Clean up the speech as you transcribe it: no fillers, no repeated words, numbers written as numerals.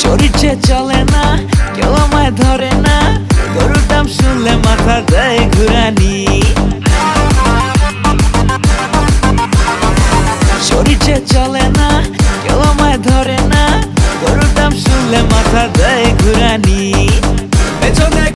শরীর যে চলে না, কেউ আমায় ধরে না, গরুর দাম শুনলে মাথা দেয় ঘুরানি। শরীর যে চলে না, কেউ আমায় ধরে না, গরুর দাম শুনলে মাথা দেয়